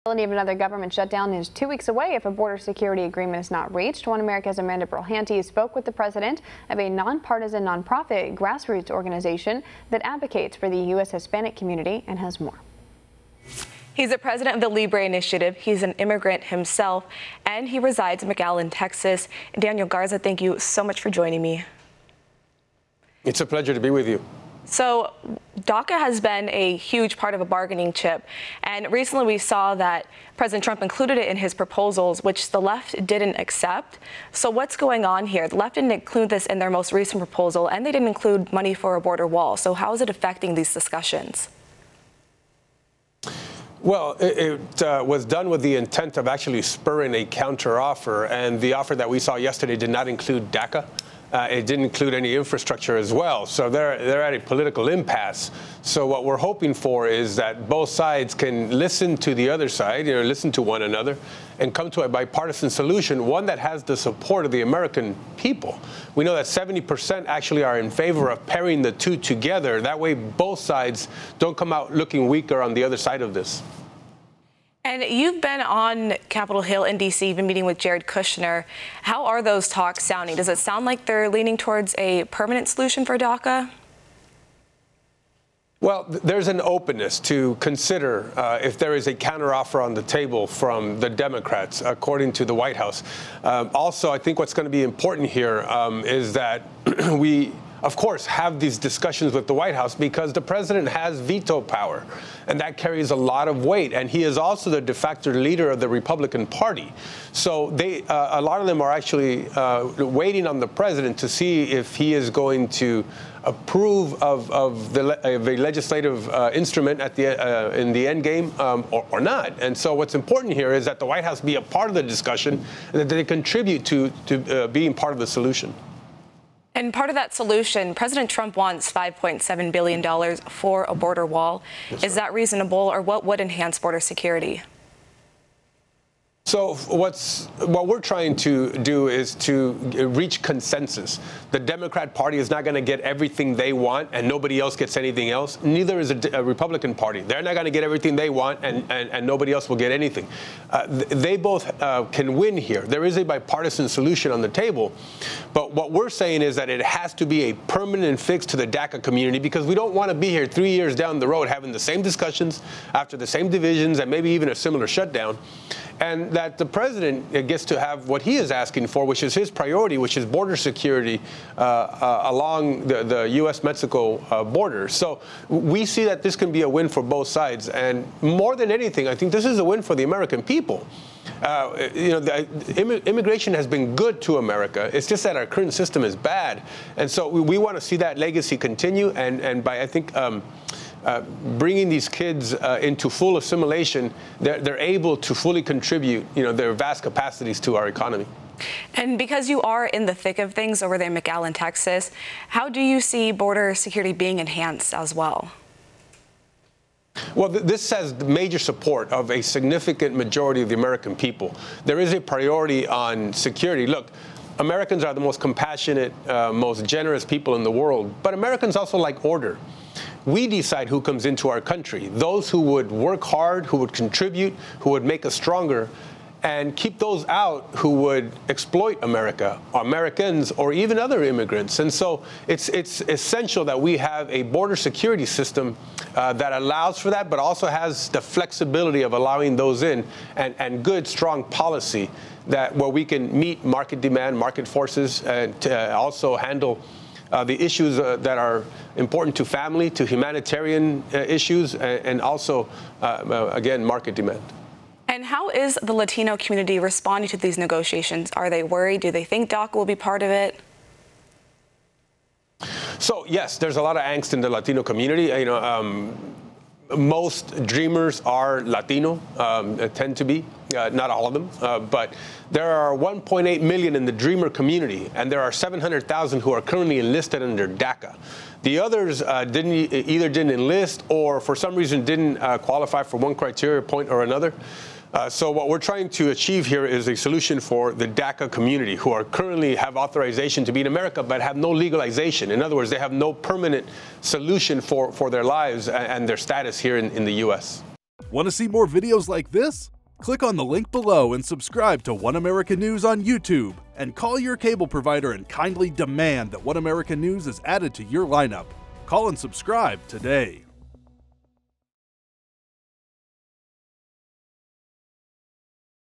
The possibility of another government shutdown is 2 weeks away if a border security agreement is not reached. One America's Amanda Brilhante spoke with the president of a non-partisan nonprofit grassroots organization that advocates for the U.S. Hispanic community and has more. He's the president of the LIBRE Initiative. He's an immigrant himself, and he resides in McAllen, Texas. Daniel Garza, thank you so much for joining me. It's a pleasure to be with you. So DACA has been a huge part of a bargaining chip, and recently we saw that President Trump included it in his proposals, which the left didn't accept. So what's going on here? The left didn't include this in their most recent proposal, and they didn't include money for a border wall. So how is it affecting these discussions? Well, it was done with the intent of actually spurring a counteroffer, and the offer that we saw yesterday did not include DACA. It didn't include any infrastructure as well. So they're at a political impasse. So what we're hoping for is that both sides can listen to the other side, listen to one another, and come to a bipartisan solution, one that has the support of the American people. We know that 70% actually are in favor of pairing the two together. That way both sides don't come out looking weaker on the other side of this. And you've been on Capitol Hill in D.C., you've been meeting with Jared Kushner. How are those talks sounding? Does it sound like they're leaning towards a permanent solution for DACA? Well, there's an openness to consider if there is a counteroffer on the table from the Democrats, according to the White House. Also, I think what's going to be important here is that we, of course, have these discussions with the White House because the president has veto power, and that carries a lot of weight. And he is also the de facto leader of the Republican Party. So a lot of them are actually waiting on the president to see if he is going to approve of a legislative instrument at in the end game or not. And so what's important here is that the White House be a part of the discussion and that they contribute to being part of the solution. And part of that solution, President Trump wants $5.7 billion for a border wall. Is that reasonable, or what would enhance border security? So what we're trying to do is to reach consensus. The Democrat Party is not going to get everything they want and nobody else gets anything else. Neither is a Republican Party. They're not going to get everything they want and nobody else will get anything. They both can win here. There is a bipartisan solution on the table. But what we're saying is that it has to be a permanent fix to the DACA community, because we don't want to be here 3 years down the road having the same discussions after the same divisions and maybe even a similar shutdown. And that the president gets to have what he is asking for, which is his priority, which is border security along the U.S.-Mexico border. So we see that this can be a win for both sides. And more than anything, I think this is a win for the American people. Immigration has been good to America. It's just that our current system is bad. And so we want to see that legacy continue. And by, I think, bringing these kids into full assimilation, they're able to fully contribute, their vast capacities to our economy. And because you are in the thick of things over there in McAllen, Texas, how do you see border security being enhanced as well? Well, this has major support of a significant majority of the American people. There is a priority on security. Look, Americans are the most compassionate, most generous people in the world, but Americans also like order. We decide who comes into our country, those who would work hard, who would contribute, who would make us stronger, and keep those out who would exploit America, Americans, or even other immigrants. And so it's essential that we have a border security system that allows for that, but also has the flexibility of allowing those in, and good, strong policy where we can meet market demand, market forces, and to also handle the issues that are important to family, to humanitarian issues, and also, again, market demand. And how is the Latino community responding to these negotiations? Are they worried? Do they think DACA will be part of it? So, yes, there's a lot of angst in the Latino community. Most dreamers are Latino, tend to be, not all of them, but there are 1.8 million in the dreamer community, and there are 700,000 who are currently enlisted under DACA. The others either didn't enlist or for some reason didn't qualify for one criteria point or another. So what we're trying to achieve here is a solution for the DACA community who are currently have authorization to be in America but have no legalization. In other words, they have no permanent solution for their lives and their status here in the U.S. Want to see more videos like this? Click on the link below and subscribe to One America News on YouTube, and call your cable provider and kindly demand that One America News is added to your lineup. Call and subscribe today.